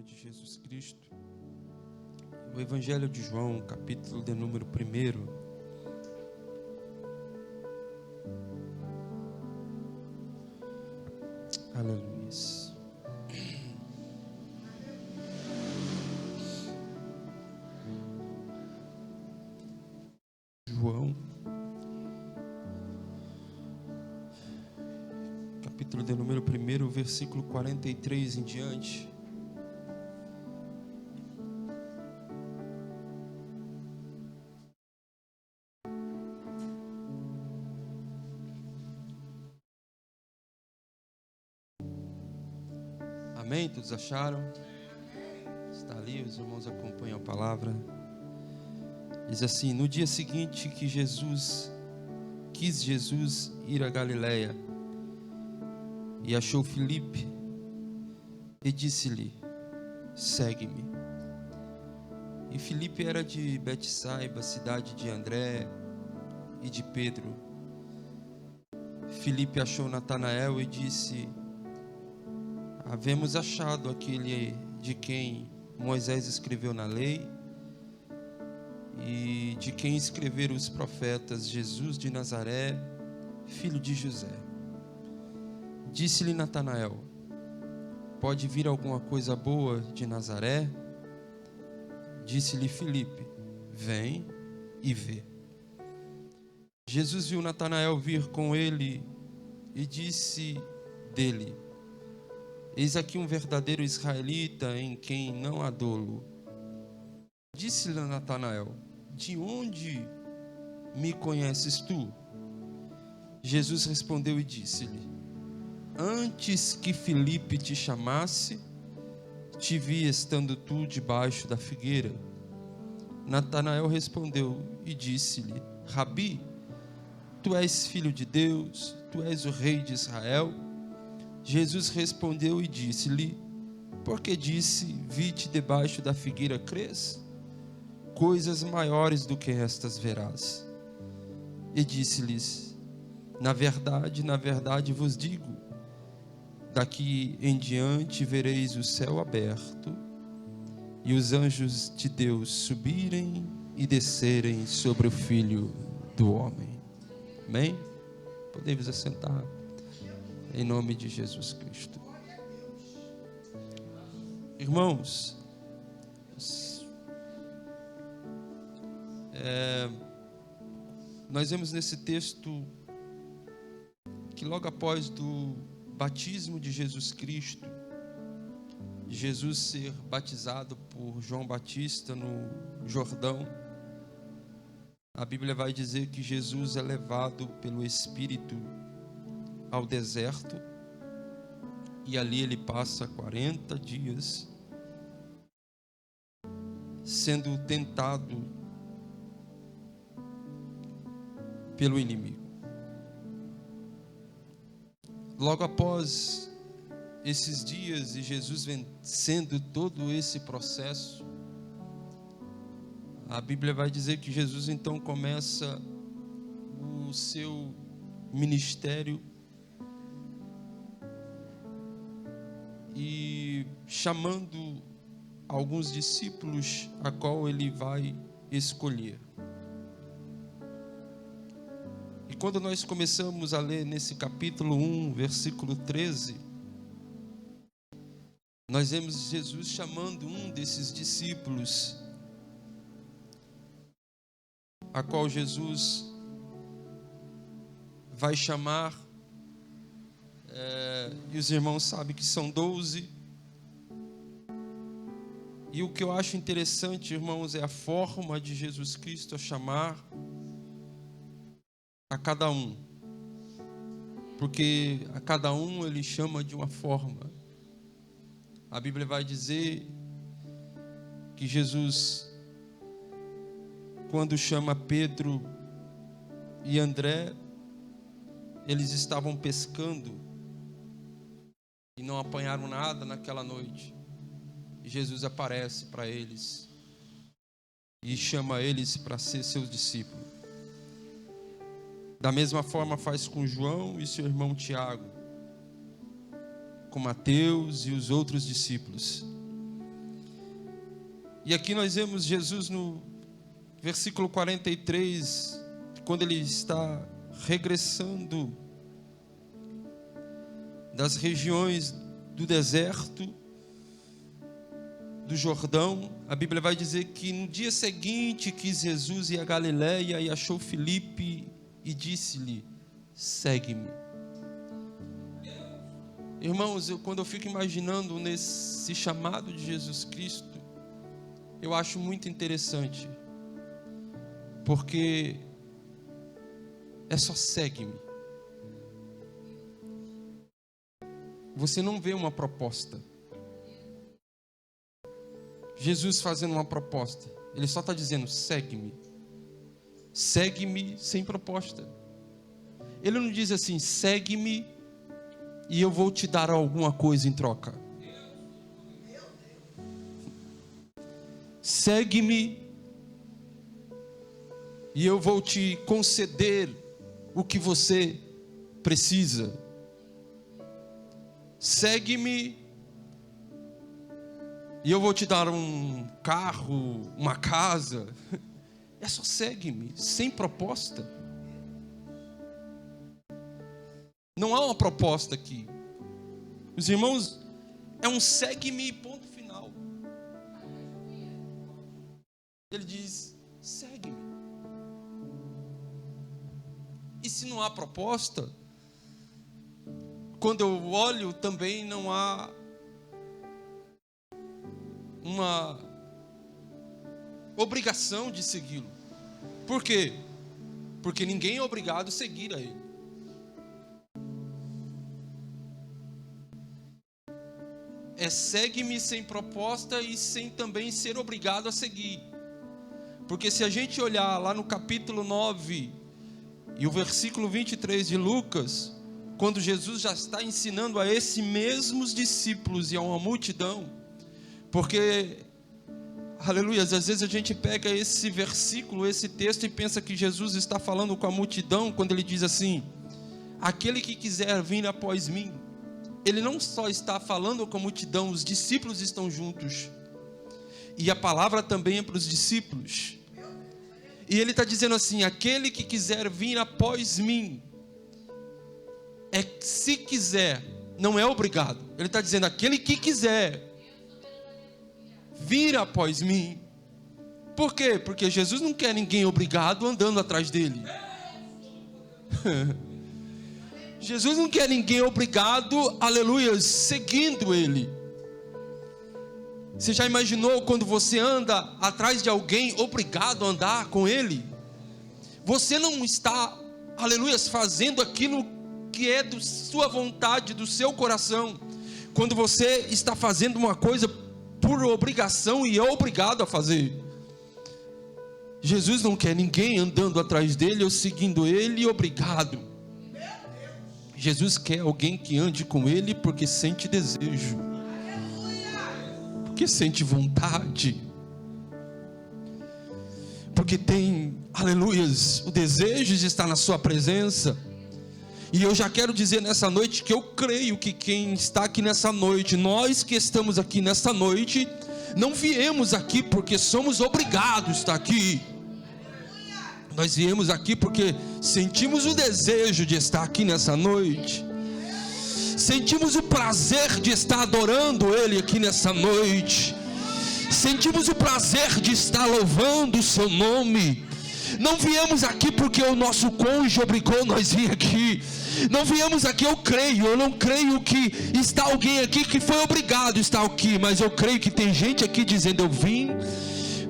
de Jesus Cristo. O Evangelho de João, capítulo de número 1. Aleluia. João, capítulo de número 1, versículo 43 em diante. Amém? Todos acharam? Está ali, os irmãos acompanham a palavra. Diz assim: no dia seguinte que quis Jesus ir a Galiléia, e achou Filipe, e disse-lhe: segue-me. E Filipe era de Betsaida, cidade de André e de Pedro. Filipe achou Natanael e disse: havemos achado aquele de quem Moisés escreveu na lei e de quem escreveram os profetas, Jesus de Nazaré, filho de José. Disse-lhe Natanael: pode vir alguma coisa boa de Nazaré? Disse-lhe Filipe: vem e vê. Jesus viu Natanael vir com ele e disse dele: eis aqui um verdadeiro israelita em quem não há dolo. Disse-lhe Natanael: de onde me conheces tu? Jesus respondeu e disse-lhe: antes que Filipe te chamasse, te vi estando tu debaixo da figueira. Natanael respondeu e disse-lhe: Rabi, tu és filho de Deus, tu és o rei de Israel. Jesus respondeu e disse-lhe: porque disse, vi-te debaixo da figueira, crês? Coisas maiores do que estas verás. E disse-lhes: na verdade vos digo, daqui em diante vereis o céu aberto e os anjos de Deus subirem e descerem sobre o Filho do Homem. Amém? Podemos assentar em nome de Jesus Cristo. Irmãos, nós vemos nesse texto que logo após do batismo de Jesus Cristo, Jesus ser batizado por João Batista no Jordão, a Bíblia vai dizer que Jesus é levado pelo Espírito ao deserto, e ali ele passa 40 dias sendo tentado pelo inimigo. Logo após esses dias e Jesus vencendo todo esse processo, a Bíblia vai dizer que Jesus então começa o seu ministério e chamando alguns discípulos a qual ele vai escolher. E quando nós começamos a ler nesse capítulo 1, versículo 13, nós vemos Jesus chamando um desses discípulos, a qual Jesus vai chamar, e os irmãos sabem que são 12. E o que eu acho interessante, irmãos, é a forma de Jesus Cristo a chamar a cada um, porque a cada um ele chama de uma forma. A Bíblia vai dizer que Jesus, quando chama Pedro e André, eles estavam pescando e não apanharam nada naquela noite. E Jesus aparece para eles e chama eles para ser seus discípulos. Da mesma forma faz com João e seu irmão Tiago, com Mateus e os outros discípulos. E aqui nós vemos Jesus no versículo 43, quando ele está regressando das regiões do deserto, do Jordão. A Bíblia vai dizer que no dia seguinte quis Jesus ir a Galiléia e achou Filipe e disse-lhe: segue-me. Irmãos, quando eu fico imaginando nesse chamado de Jesus Cristo, eu acho muito interessante, porque é só segue-me. Você não vê uma proposta. Jesus fazendo uma proposta. Ele só está dizendo: segue-me. Segue-me sem proposta. Ele não diz assim: segue-me e eu vou te dar alguma coisa em troca. Segue-me e eu vou te conceder o que você precisa. Segue-me e eu vou te dar um carro, uma casa. É só segue-me, sem proposta. Não há uma proposta aqui. Os irmãos, é um segue-me, ponto final. Ele diz: segue-me. E se não há proposta, quando eu olho também não há uma obrigação de segui-lo. Por quê? Porque ninguém é obrigado a seguir a ele. É segue-me sem proposta e sem também ser obrigado a seguir. Porque se a gente olhar lá no capítulo 9 e o versículo 23 de Lucas, quando Jesus já está ensinando a esses mesmos discípulos e a uma multidão, porque, aleluia, às vezes a gente pega esse versículo, esse texto e pensa que Jesus está falando com a multidão, quando ele diz assim: aquele que quiser vir após mim. Ele não só está falando com a multidão, os discípulos estão juntos, e a palavra também é para os discípulos. E ele está dizendo assim: aquele que quiser vir após mim, se quiser, não é obrigado. Ele está dizendo: aquele que quiser vir após mim. Por quê? Porque Jesus não quer ninguém obrigado andando atrás dele. Jesus não quer ninguém obrigado, aleluia, seguindo ele. Você já imaginou quando você anda atrás de alguém obrigado a andar com ele? Você não está, aleluia, fazendo aquilo que é da sua vontade, do seu coração. Quando você está fazendo uma coisa por obrigação e é obrigado a fazer. Jesus não quer ninguém andando atrás dele ou seguindo ele obrigado. Jesus quer alguém que ande com ele porque sente desejo, porque sente vontade, porque tem, aleluias, o desejo de estar na sua presença. E eu já quero dizer nessa noite que eu creio que quem está aqui nessa noite, nós que estamos aqui nessa noite, não viemos aqui porque somos obrigados a estar aqui. Nós viemos aqui porque sentimos o desejo de estar aqui nessa noite. Sentimos o prazer de estar adorando Ele aqui nessa noite. Sentimos o prazer de estar louvando o seu nome. Não viemos aqui porque o nosso cônjuge obrigou nós vir aqui. Não viemos aqui, eu não creio que está alguém aqui que foi obrigado a estar aqui. Mas eu creio que tem gente aqui dizendo: eu vim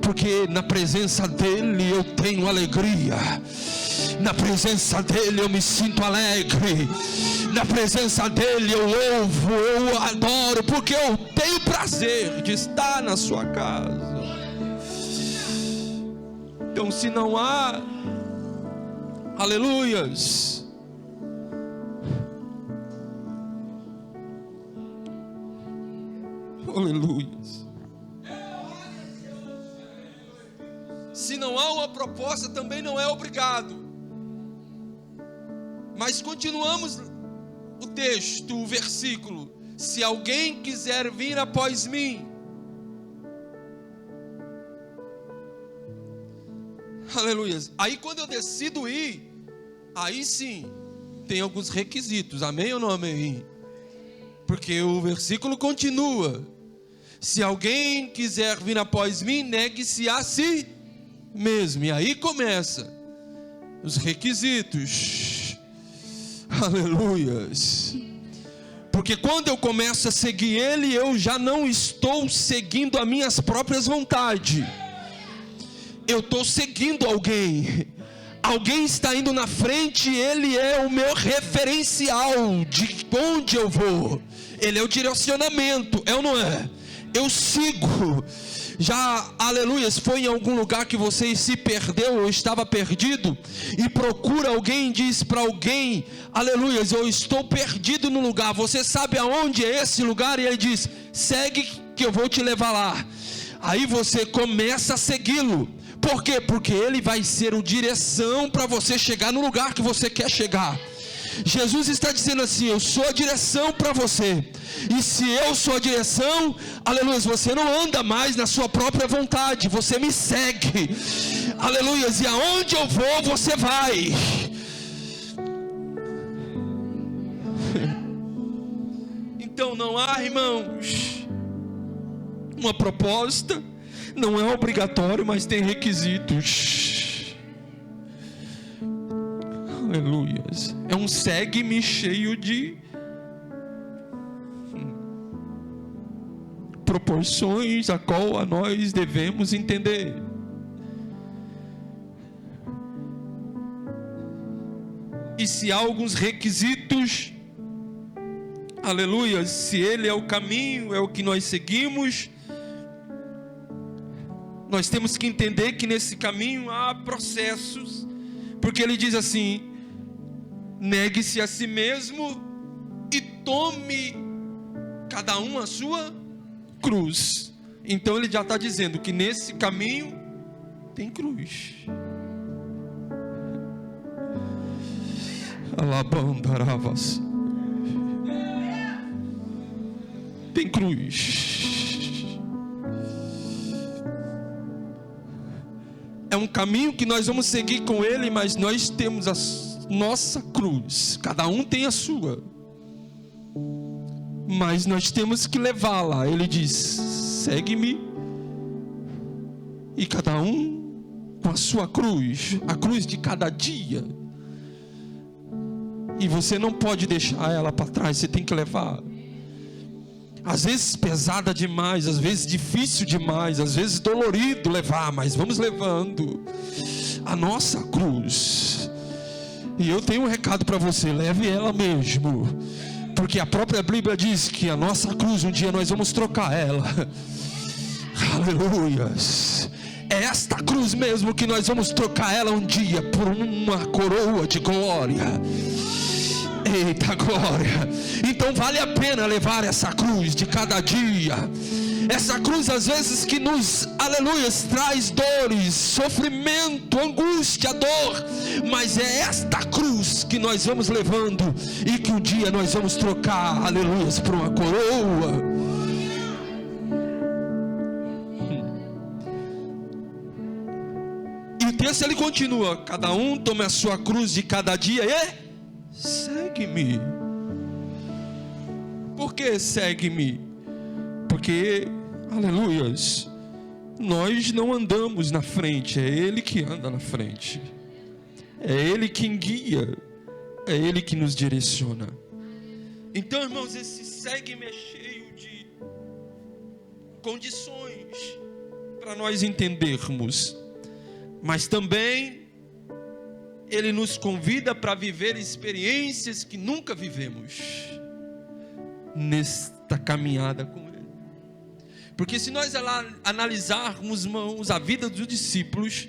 porque na presença dele eu tenho alegria, na presença dele eu me sinto alegre, na presença dele eu louvo, eu adoro, porque eu tenho prazer de estar na sua casa. Então, se não há, aleluias, aleluias, se não há uma proposta, também não é obrigado. Mas continuamos o texto, o versículo: se alguém quiser vir após mim, Aleluias. Aí quando eu decido ir, aí sim, tem alguns requisitos. Amém ou não amém? Porque o versículo continua: se alguém quiser vir após mim, negue-se a si mesmo. E aí começa os requisitos. Aleluias. Porque quando eu começo a seguir Ele, eu já não estou seguindo as minhas próprias vontades. Eu estou seguindo alguém. Alguém está indo na frente, Ele é o meu referencial de onde eu vou. Ele é o direcionamento, é ou não é? Eu sigo. Já, aleluias, foi em algum lugar que você se perdeu ou estava perdido, e procura alguém, diz para alguém, aleluias, eu estou perdido no lugar, você sabe aonde é esse lugar? E ele diz, segue que eu vou te levar lá. Aí você começa a segui-lo. Por quê? Porque ele vai ser o direção para você chegar no lugar que você quer chegar. Jesus está dizendo assim, eu sou a direção para você. E se eu sou a direção, aleluia, você não anda mais na sua própria vontade, você me segue, aleluia, e aonde eu vou, você vai. Então não há, irmãos, uma proposta, não é obrigatório, mas tem requisitos. Aleluias. É um segue-me cheio de proporções a qual a nós devemos entender. E se há alguns requisitos, aleluia, se Ele é o caminho, é o que nós seguimos, nós temos que entender que nesse caminho há processos, porque Ele diz assim, negue-se a si mesmo e tome cada um a sua cruz. Então Ele já está dizendo que nesse caminho tem cruz. Alabandaravas. Tem cruz. É um caminho que nós vamos seguir com Ele, mas nós temos a nossa cruz. Cada um tem a sua. Mas nós temos que levá-la. Ele diz, segue-me. E cada um com a sua cruz. A cruz de cada dia. E você não pode deixar ela para trás, você tem que levar. Às vezes pesada demais, às vezes difícil demais, às vezes dolorido levar, mas vamos levando a nossa cruz. E eu tenho um recado para você, leve ela mesmo, porque a própria Bíblia diz que a nossa cruz, um dia nós vamos trocar ela. Aleluias. É esta cruz mesmo que nós vamos trocar ela um dia por uma coroa de glória. Eita glória. Então vale a pena levar essa cruz de cada dia. Essa cruz às vezes que nos, aleluia, traz dores, sofrimento, angústia, dor. Mas é esta cruz que nós vamos levando e que um dia nós vamos trocar, aleluia, por uma coroa. E o texto ele continua, cada um tome a sua cruz de cada dia e segue-me. Por que segue-me? Porque, aleluias, nós não andamos na frente, é Ele que anda na frente, é Ele quem guia, é Ele que nos direciona. Então, irmãos, esse segue-me é cheio de condições para nós entendermos, mas também Ele nos convida para viver experiências que nunca vivemos nesta caminhada com Ele. Porque se nós analisarmos, irmãos, a vida dos discípulos,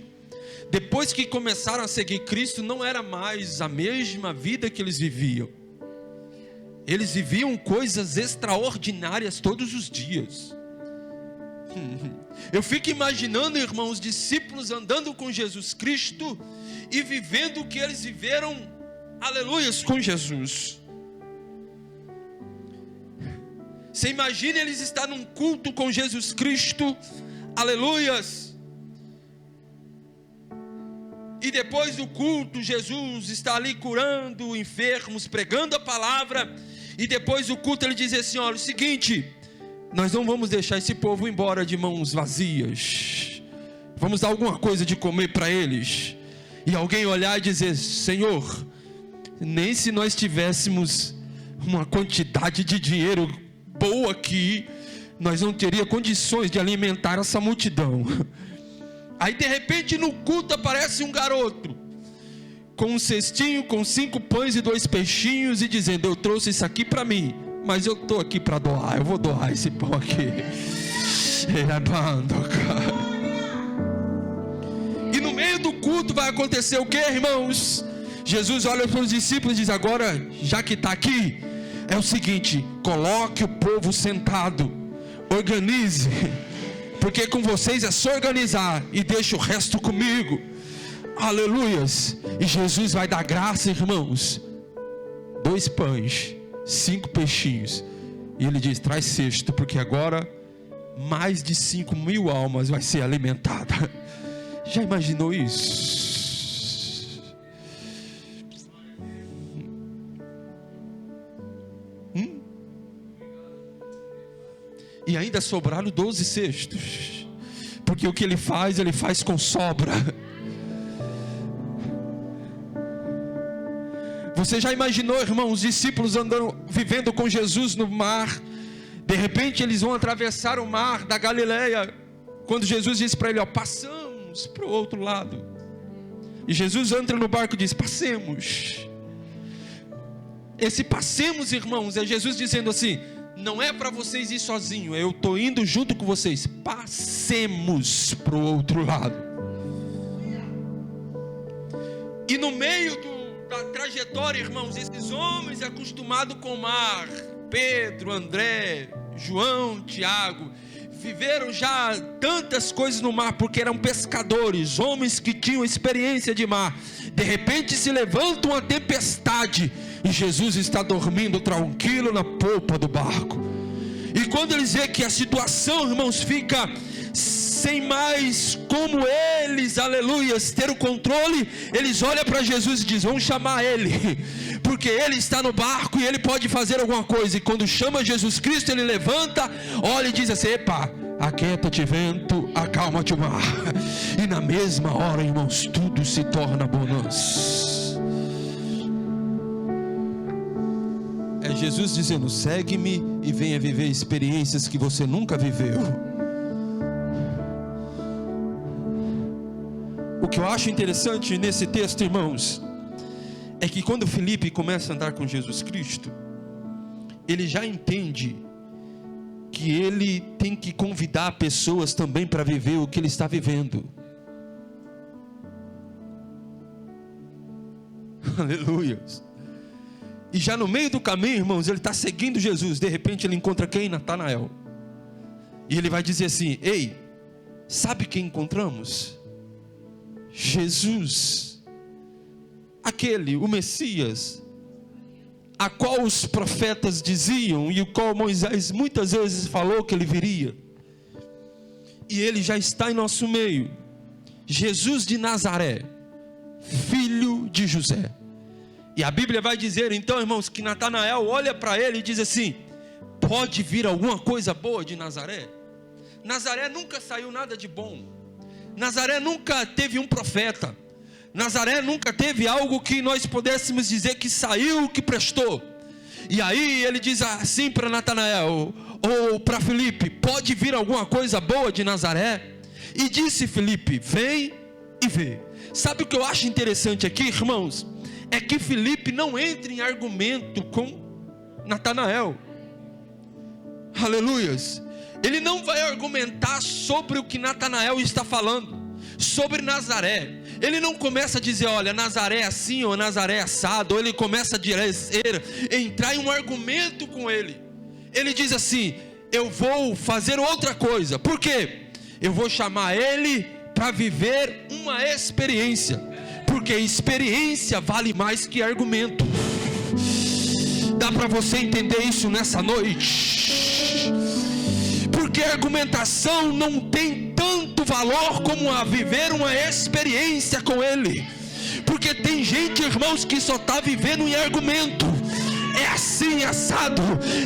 depois que começaram a seguir Cristo, não era mais a mesma vida que eles viviam. Eles viviam coisas extraordinárias todos os dias. Eu fico imaginando, irmãos, os discípulos andando com Jesus Cristo e vivendo o que eles viveram, aleluias, com Jesus. Você imagina eles estar num culto com Jesus Cristo, aleluias, E depois do culto, Jesus está ali curando enfermos, pregando a palavra. E depois do culto ele diz assim: olha, o seguinte, nós não vamos deixar esse povo embora de mãos vazias. Vamos dar alguma coisa de comer para eles. E alguém olhar e dizer: Senhor, nem se nós tivéssemos uma quantidade de dinheiro boa aqui, nós não teríamos condições de alimentar essa multidão. Aí de repente no culto aparece um garoto com um cestinho, com 5 pães e 2 peixinhos, e dizendo: eu trouxe isso aqui para mim, mas eu estou aqui para doar, eu vou doar esse pão aqui. E no meio do culto vai acontecer o que, irmãos? Jesus olha para os discípulos e diz: agora, já que está aqui, é o seguinte, coloque o povo sentado, organize, porque com vocês é só organizar, e deixa o resto comigo. Aleluias. E Jesus vai dar graça, irmãos, 2 pães, 5 peixinhos, e ele diz: traz cesto, porque agora mais de 5.000 almas vai ser alimentada. Já imaginou isso? E ainda sobraram 12 cestos, porque o que ele faz com sobra. Você já imaginou, irmão, os discípulos vivendo com Jesus no mar? De repente eles vão atravessar o mar da Galileia, quando Jesus disse para ele: ó, passamos para o outro lado. E Jesus entra no barco e diz: passemos. Esse passemos, irmãos, é Jesus dizendo assim: não é para vocês ir sozinho, eu estou indo junto com vocês. Passemos para o outro lado. E no meio da trajetória, irmãos, esses homens acostumados com o mar, Pedro, André, João, Tiago, viveram já tantas coisas no mar, porque eram pescadores, homens que tinham experiência de mar. De repente se levanta uma tempestade, e Jesus está dormindo tranquilo na polpa do barco. E quando eles veem que a situação, irmãos, fica sem mais como eles, aleluias, ter o controle, eles olham para Jesus e dizem: vamos chamar ele, porque ele está no barco e ele pode fazer alguma coisa. E quando chama Jesus Cristo, ele levanta, olha e diz assim: epa, aquieta-te vento, acalma-te o mar. E na mesma hora, irmãos, tudo se torna bonança. É Jesus dizendo: segue-me e venha viver experiências que você nunca viveu. O que eu acho interessante nesse texto, irmãos, é que quando Filipe começa a andar com Jesus Cristo, ele já entende que ele tem que convidar pessoas também para viver o que ele está vivendo. Aleluia. E já no meio do caminho, irmãos, ele está seguindo Jesus. De repente ele encontra quem? Natanael. E ele vai dizer assim: ei, sabe quem encontramos? Jesus, aquele, o Messias, a qual os profetas diziam, e o qual Moisés muitas vezes falou que ele viria. E ele já está em nosso meio. Jesus de Nazaré, filho de José. E a Bíblia vai dizer então, irmãos, que Natanael olha para ele e diz assim: pode vir alguma coisa boa de Nazaré? Nazaré nunca saiu nada de bom. Nazaré nunca teve um profeta. Nazaré nunca teve algo que nós pudéssemos dizer que saiu, que prestou. E aí ele diz assim para Natanael, ou para Filipe: pode vir alguma coisa boa de Nazaré? E disse Filipe: vem e vê. Sabe o que eu acho interessante aqui, irmãos? É que Filipe não entra em argumento com Natanael. Aleluias. Ele não vai argumentar sobre o que Natanael está falando, sobre Nazaré. Ele não começa a dizer: olha, Nazaré é assim, ou Nazaré é assado. Ou ele começa a entrar em um argumento com ele. Ele diz assim: eu vou fazer outra coisa. Por quê? Eu vou chamar ele para viver uma experiência, porque experiência vale mais que argumento. Dá para você entender isso nessa noite? Porque a argumentação não tem tanto valor como a viver uma experiência com ele. Porque tem gente, irmãos, que só está vivendo em argumento. É assim, assado,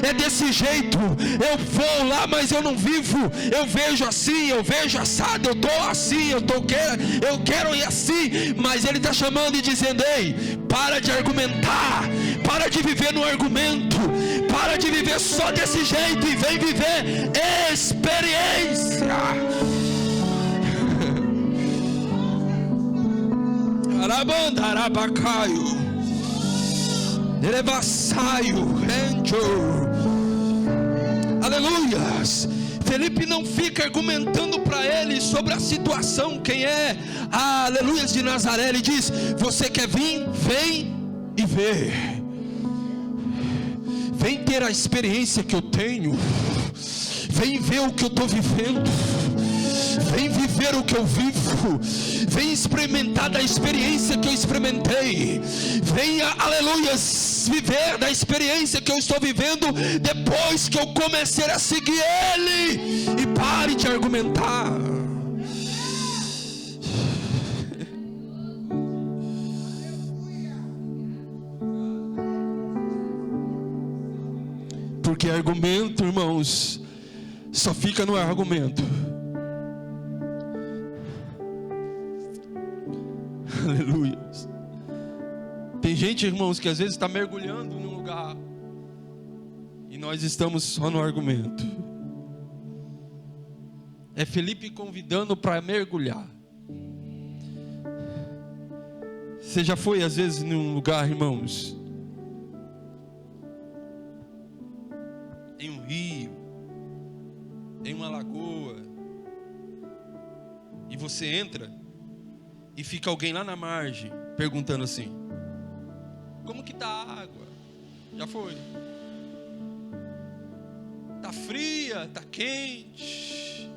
é desse jeito. Eu vou lá, mas eu não vivo. Eu vejo assim, eu vejo assado, eu estou assim, eu quero ir assim. Mas ele está chamando e dizendo: ei, para de argumentar, para de viver no argumento, para de viver só desse jeito e vem viver experiência. Arabanda, arabacaio. Aleluias. Felipe não fica argumentando para ele sobre a situação, quem é, aleluias, de Nazaré. Ele diz: você quer vir? Vem e vê. Vem ter a experiência que eu tenho. Vem ver o que eu estou vivendo. Vem viver o que eu vivo. Vem experimentar da experiência que eu experimentei. Venha, aleluias, viver da experiência que eu estou vivendo depois que eu comecei a seguir Ele. E pare de argumentar. Porque argumento, irmãos, só fica no argumento. Aleluia. Tem gente, irmãos, que às vezes está mergulhando num lugar e nós estamos só no argumento. É Felipe convidando para mergulhar. Você já foi às vezes num lugar, irmãos, em um rio, em uma lagoa, e você entra e fica alguém lá na margem perguntando assim: como que tá a água? Já foi? Tá fria? Tá quente?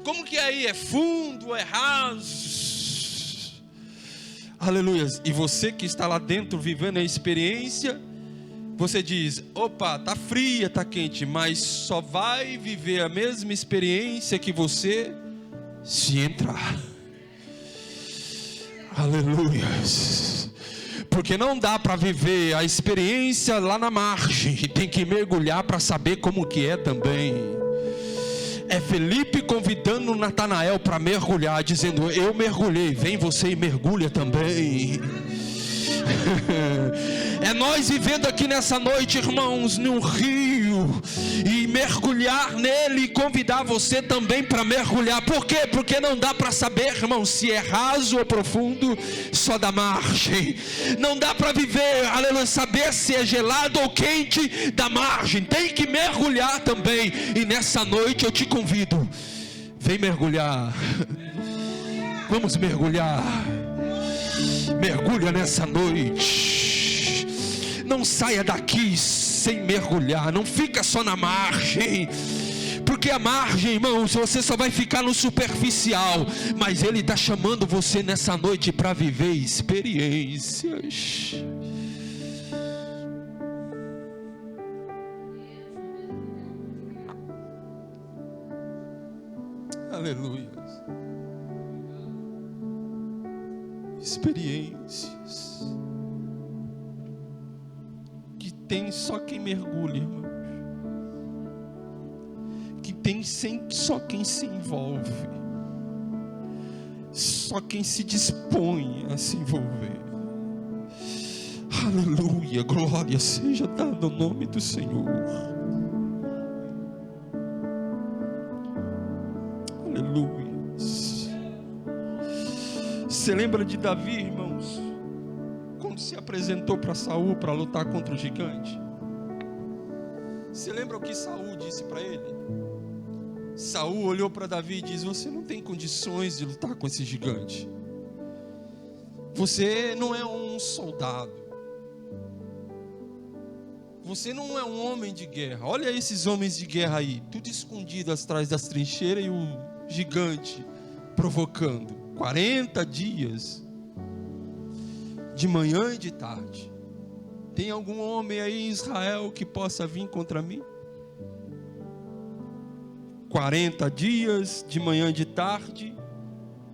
Como que é aí? É fundo? É raso? Aleluia. E você que está lá dentro vivendo a experiência, você diz: opa, tá fria, tá quente, mas só vai viver a mesma experiência que você se entrar. Aleluia. Porque não dá para viver a experiência lá na margem, e tem que mergulhar para saber como que é também. É Felipe convidando Natanael para mergulhar, dizendo: eu mergulhei, vem você e mergulha também. É nós vivendo aqui nessa noite, irmãos, num rio, e mergulhar nele, e convidar você também para mergulhar. Por quê? Porque não dá para saber, irmão, se é raso ou profundo só da margem. Não dá para viver, aleluia, saber se é gelado ou quente da margem. Tem que mergulhar também. E nessa noite eu te convido: vem mergulhar. Vamos mergulhar. Mergulha nessa noite. Não saia daqui sem mergulhar. Não fica só na margem. Porque a margem, irmãos, você só vai ficar no superficial. Mas Ele está chamando você nessa noite para viver experiências. Aleluia. Experiências que tem só quem mergulha, irmãos. Que tem só quem se envolve. Só quem se dispõe a se envolver. Aleluia, glória seja dada ao nome do Senhor. Aleluia. Você lembra de Davi, irmãos, quando se apresentou para Saul para lutar contra o gigante? Você lembra o que Saul disse para ele? Saul olhou para Davi e disse: você não tem condições de lutar com esse gigante. Você não é um soldado. Você não é um homem de guerra. Olha esses homens de guerra aí, tudo escondido atrás das trincheiras, e o gigante provocando. 40 dias, de manhã e de tarde. Tem algum homem aí em Israel que possa vir contra mim? 40 dias, de manhã e de tarde,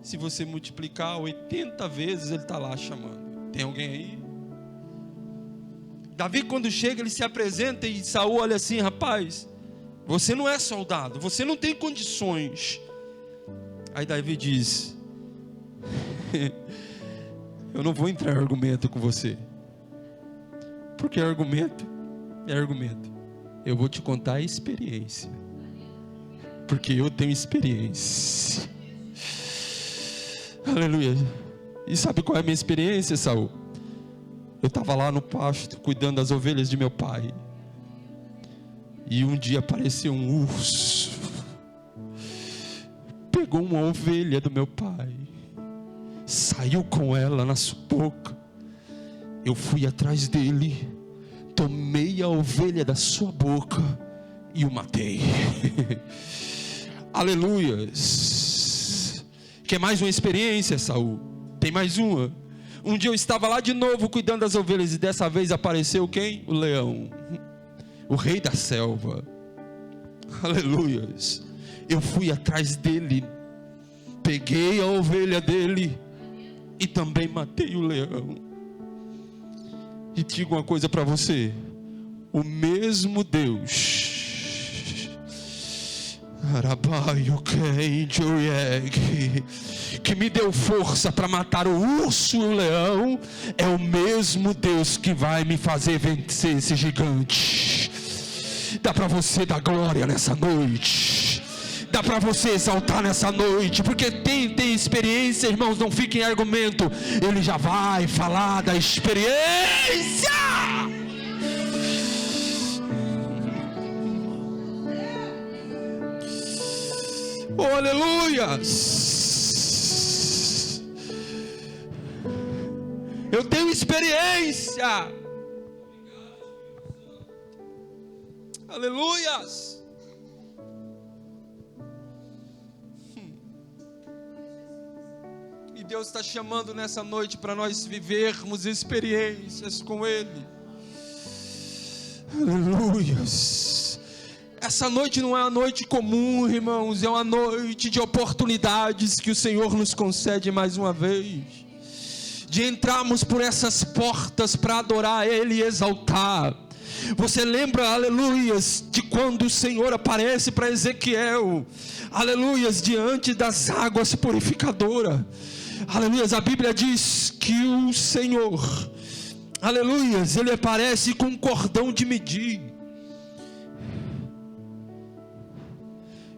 Se você multiplicar 80 vezes, ele está lá chamando. Tem alguém aí? Davi, quando chega, ele se apresenta e Saul olha assim: rapaz, você não é soldado, você não tem condições. Aí Davi diz: eu não vou entrar em argumento com você, porque argumento é argumento. Eu vou te contar a experiência, porque eu tenho experiência. Aleluia. E sabe qual é a minha experiência, Saul? Eu estava lá no pasto, cuidando das ovelhas de meu pai, e um dia apareceu um urso, pegou uma ovelha do meu pai, saiu com ela na sua boca. Eu fui atrás dele, tomei a ovelha da sua boca e o matei. Aleluias. Quer mais uma experiência, Saul? Tem mais uma. Um dia eu estava lá de novo cuidando das ovelhas, e dessa vez apareceu quem? O leão, o rei da selva. Aleluias. Eu fui atrás dele, peguei a ovelha dele e também matei o leão. E digo uma coisa para você: o mesmo Deus que me deu força para matar o urso e o leão, é o mesmo Deus que vai me fazer vencer esse gigante. Dá para você dar glória nessa noite, dá para você exaltar nessa noite, porque tem experiência, irmãos. Não fique em argumento, ele já vai falar da experiência. Oh, aleluia! Eu tenho experiência. Aleluias! E Deus está chamando nessa noite para nós vivermos experiências com Ele. Aleluias! Essa noite não é uma noite comum, irmãos, é uma noite de oportunidades que o Senhor nos concede mais uma vez, de entrarmos por essas portas para adorar Ele e exaltar. Você lembra, aleluias, de quando o Senhor aparece para Ezequiel, aleluias, diante das águas purificadoras. Aleluias, a Bíblia diz que o Senhor, aleluias, Ele aparece com um cordão de medir,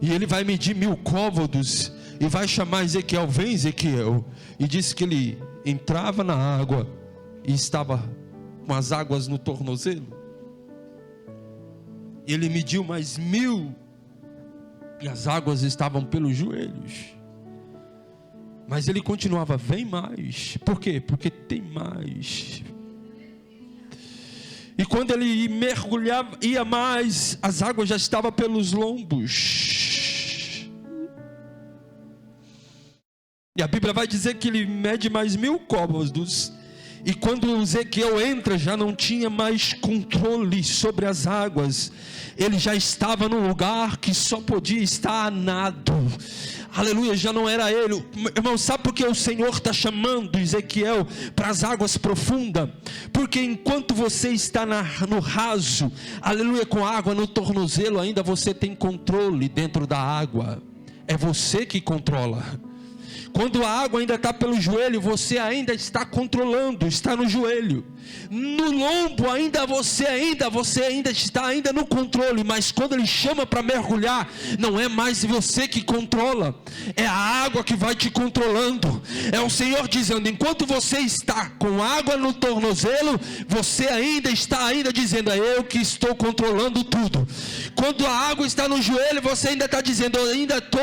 e Ele vai medir 1000 côvados, e vai chamar Ezequiel: vem, Ezequiel. E disse que ele entrava na água, e estava com as águas no tornozelo. Ele mediu mais 1000, e as águas estavam pelos joelhos. Mas ele continuava: vem mais. Por quê? Porque tem mais. E quando ele mergulhava, ia mais, as águas já estavam pelos lombos. E a Bíblia vai dizer que ele mede mais 1000 côvados. E quando Ezequiel entra, já não tinha mais controle sobre as águas. Ele já estava num lugar que só podia estar a nado. Aleluia, já não era ele. Irmão, sabe por que o Senhor está chamando Ezequiel para as águas profundas? Porque enquanto você está no raso, aleluia, com água no tornozelo, ainda você tem controle dentro da água. É você que controla. Quando a água ainda está pelo joelho, você ainda está controlando, está no joelho. No lombo você ainda está no controle. Mas quando Ele chama para mergulhar, não é mais você que controla, é a água que vai te controlando. É o Senhor dizendo: enquanto você está com água no tornozelo, você ainda está dizendo: é eu que estou controlando tudo. Quando a água está no joelho, você ainda está dizendo: eu ainda estou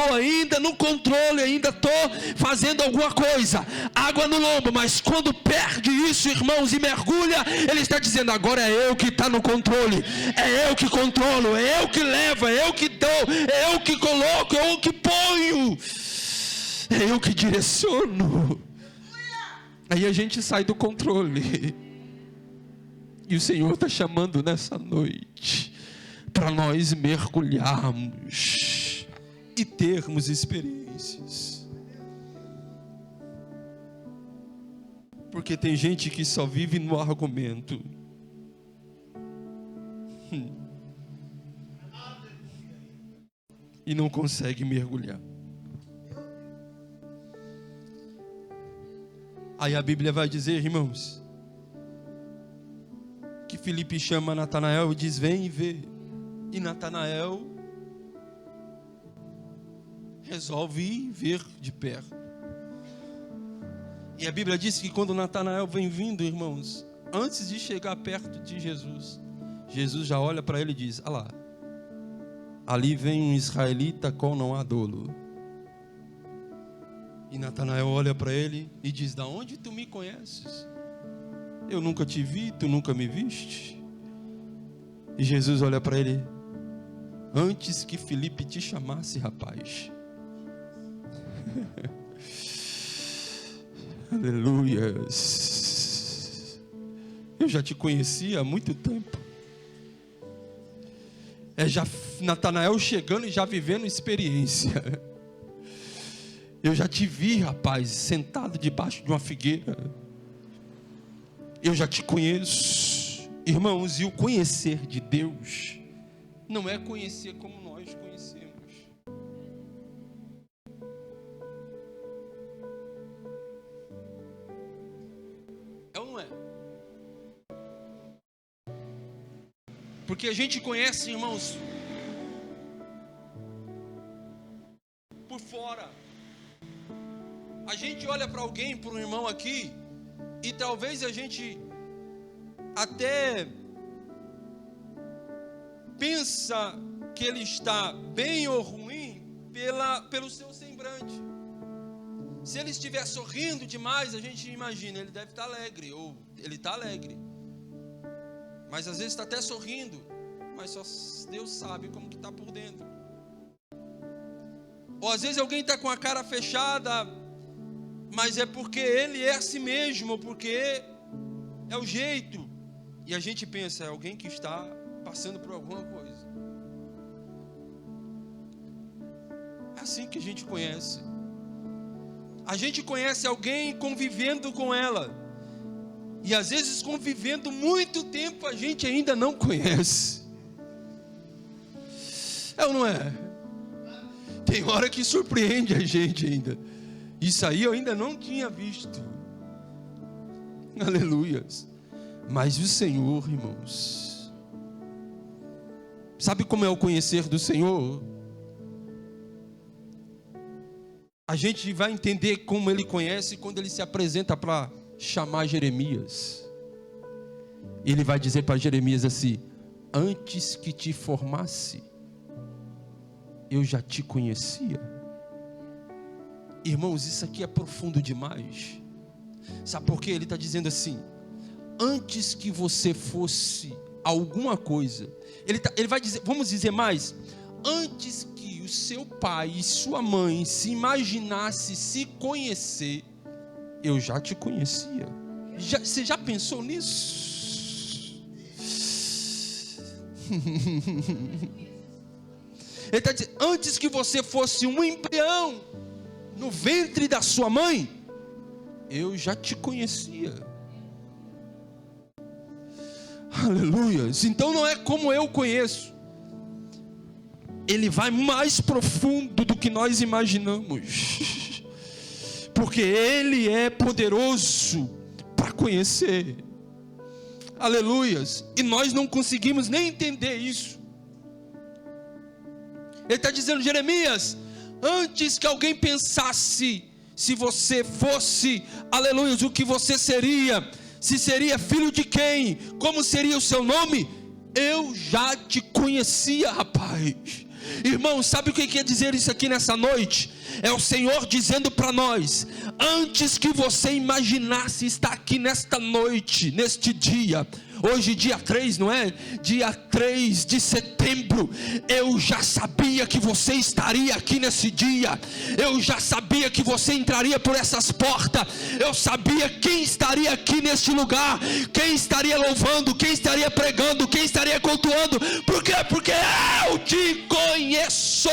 no controle, ainda estou fazendo alguma coisa. Água no lombo. Mas quando perde isso, irmãos, e mergulha, Ele está dizendo: agora é eu que está no controle, é eu que controlo, é eu que levo, é eu que dou, é eu que coloco, é eu que ponho, é eu que direciono. Aí a gente sai do controle, e o Senhor está chamando nessa noite para nós mergulharmos e termos experiências. Porque tem gente que só vive no argumento. E não consegue mergulhar. Aí a Bíblia vai dizer, irmãos, que Filipe chama Natanael e diz: vem e vê. E Natanael resolve ir ver de perto. E a Bíblia diz que quando Natanael vem vindo, irmãos, antes de chegar perto de Jesus, Jesus já olha para ele e diz: olha lá, ali vem um israelita qual não há dolo. E Natanael olha para ele e diz: da onde tu me conheces? Eu nunca te vi, tu nunca me viste. E Jesus olha para ele: antes que Filipe te chamasse, rapaz. Aleluias. Eu já te conhecia há muito tempo. Já Natanael chegando e já vivendo experiência. Eu já te vi, rapaz, sentado debaixo de uma figueira. Eu já te conheço. Irmãos, e o conhecer de Deus não é conhecer como nós conhecemos. É ou não é? Porque a gente conhece, irmãos, por fora. A gente olha para alguém, para um irmão aqui, e talvez a gente até pensa que ele está bem ou ruim pelo seu semblante. Se ele estiver sorrindo demais, a gente imagina, ele deve estar alegre, ou ele está alegre. Mas às vezes está até sorrindo, mas só Deus sabe como que está por dentro. Ou às vezes alguém está com a cara fechada, mas é porque ele é assim mesmo, porque é o jeito. E a gente pensa, é alguém que está passando por alguma coisa. É assim que a gente conhece. A gente conhece alguém convivendo com ela. E às vezes convivendo muito tempo a gente ainda não conhece. É ou não é? Tem hora que surpreende a gente ainda. Isso aí eu ainda não tinha visto. Aleluias. Mas o Senhor, irmãos, sabe como é o conhecer do Senhor? A gente vai entender como Ele conhece quando Ele se apresenta para chamar Jeremias. Ele vai dizer para Jeremias assim: antes que te formasse, eu já te conhecia. Irmãos, isso aqui é profundo demais. Sabe por quê? Ele está dizendo assim: antes que você fosse alguma coisa, ele vai dizer, vamos dizer mais, antes que o seu pai e sua mãe se imaginasse se conhecer, eu já te conhecia. Você já pensou nisso? Ele está dizendo, antes que você fosse um embrião no ventre da sua mãe, eu já te conhecia. Aleluia. Então não é como eu conheço. Ele vai mais profundo do que nós imaginamos. Porque Ele é poderoso para conhecer. Aleluias. E nós não conseguimos nem entender isso. Ele está dizendo, Jeremias, antes que alguém pensasse se você fosse, aleluia, o que você seria, se seria filho de quem, como seria o seu nome, eu já te conhecia, rapaz. Irmão, sabe o que quer dizer isso aqui nessa noite? É o Senhor dizendo para nós, antes que você imaginasse estar aqui nesta noite, neste dia, hoje dia 3, não é? Dia 3 de setembro, eu já sabia que você estaria aqui nesse dia, eu já sabia que você entraria por essas portas, eu sabia quem estaria aqui neste lugar, quem estaria louvando, quem estaria pregando, quem estaria cultuando. Por quê? Porque eu te conheço.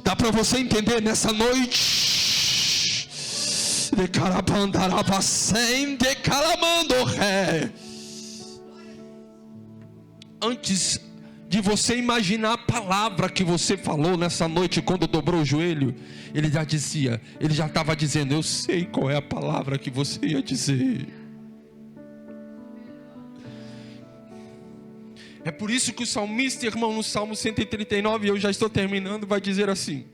Dá para você entender nessa noite? De carabandarabacém, de calamando ré. Antes de você imaginar a palavra que você falou nessa noite, quando dobrou o joelho, ele já estava dizendo: eu sei qual é a palavra que você ia dizer. É por isso que o salmista, irmão, no Salmo 139, eu já estou terminando, vai dizer assim: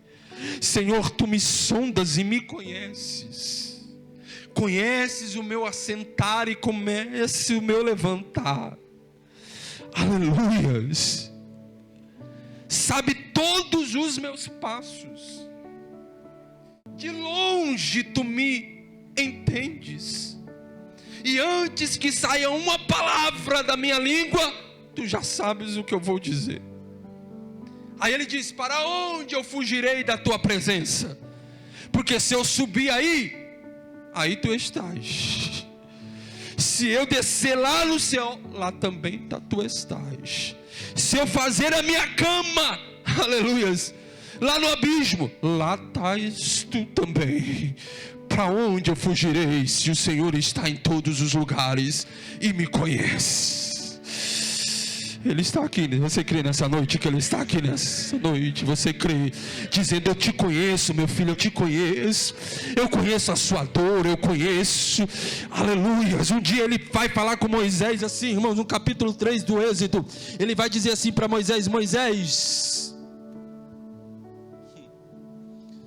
Senhor, tu me sondas e me conheces. Conheces o meu assentar e conheces o meu levantar. Aleluias. Sabe todos os meus passos. De longe tu me entendes. E antes que saia uma palavra da minha língua, tu já sabes o que eu vou dizer. Aí ele diz: para onde eu fugirei da tua presença? Porque se eu subir aí tu estás. Se eu descer lá no céu, lá também tu estás. Se eu fazer a minha cama, aleluias, lá no abismo, lá estás tu também. Para onde eu fugirei se o Senhor está em todos os lugares e me conhece? Ele está aqui. Você crê nessa noite que Ele está aqui nessa noite? Você crê, dizendo: eu te conheço, meu filho, eu te conheço. Eu conheço a sua dor, eu conheço. Aleluias. Um dia Ele vai falar com Moisés assim, irmãos, no capítulo 3 do Êxodo. Ele vai dizer assim para Moisés: Moisés,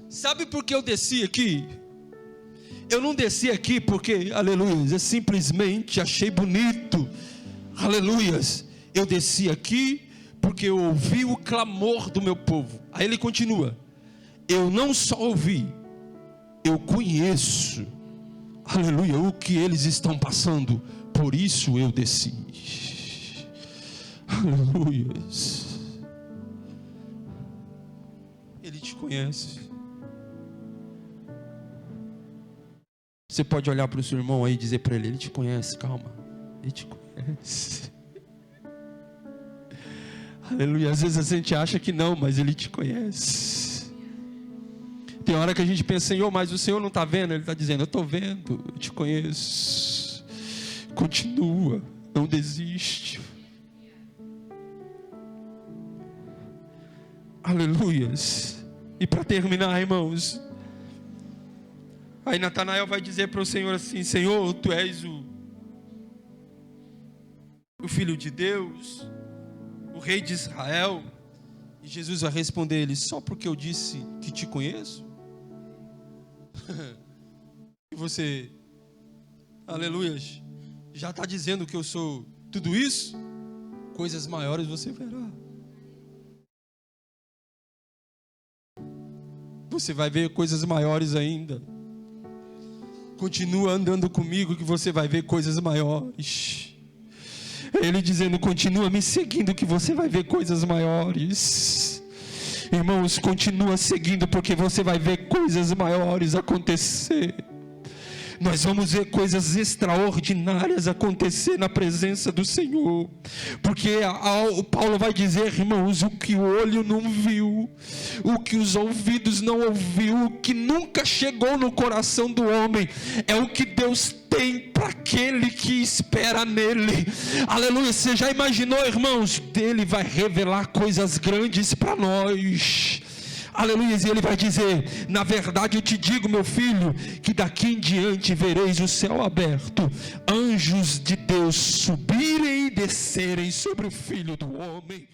sabe por que eu desci aqui? Eu não desci aqui porque, aleluias, eu simplesmente achei bonito. Aleluias. Eu desci aqui porque eu ouvi o clamor do meu povo. Aí ele continua: eu não só ouvi, eu conheço, aleluia, o que eles estão passando. Por isso eu desci. Aleluia. Ele te conhece. Você pode olhar para o seu irmão aí e dizer para ele: ele te conhece, calma, ele te conhece. Aleluia. Às vezes a gente acha que não, mas Ele te conhece. Tem hora que a gente pensa: Senhor, mas o Senhor não está vendo? Ele está dizendo: eu estou vendo, eu te conheço. Continua, não desiste. Aleluias. E para terminar, irmãos, aí Natanael vai dizer para o Senhor assim: Senhor, tu és o Filho de Deus, o Rei de Israel. E Jesus vai responder ele: só porque eu disse que te conheço? E você, aleluia, já está dizendo que eu sou tudo isso? Coisas maiores você verá. Você vai ver coisas maiores ainda. Continua andando comigo que você vai ver coisas maiores. Ele dizendo: continua me seguindo que você vai ver coisas maiores. Irmãos, continua seguindo porque você vai ver coisas maiores acontecer. Nós vamos ver coisas extraordinárias acontecer na presença do Senhor. Porque o Paulo vai dizer, irmãos, o que o olho não viu, o que os ouvidos não ouviu, o que nunca chegou no coração do homem, é o que Deus tem para aquele que espera nele. Aleluia. Você já imaginou, irmãos? Ele vai revelar coisas grandes para nós. Aleluia. E ele vai dizer: na verdade eu te digo, meu filho, que daqui em diante vereis o céu aberto, anjos de Deus subirem e descerem sobre o Filho do Homem.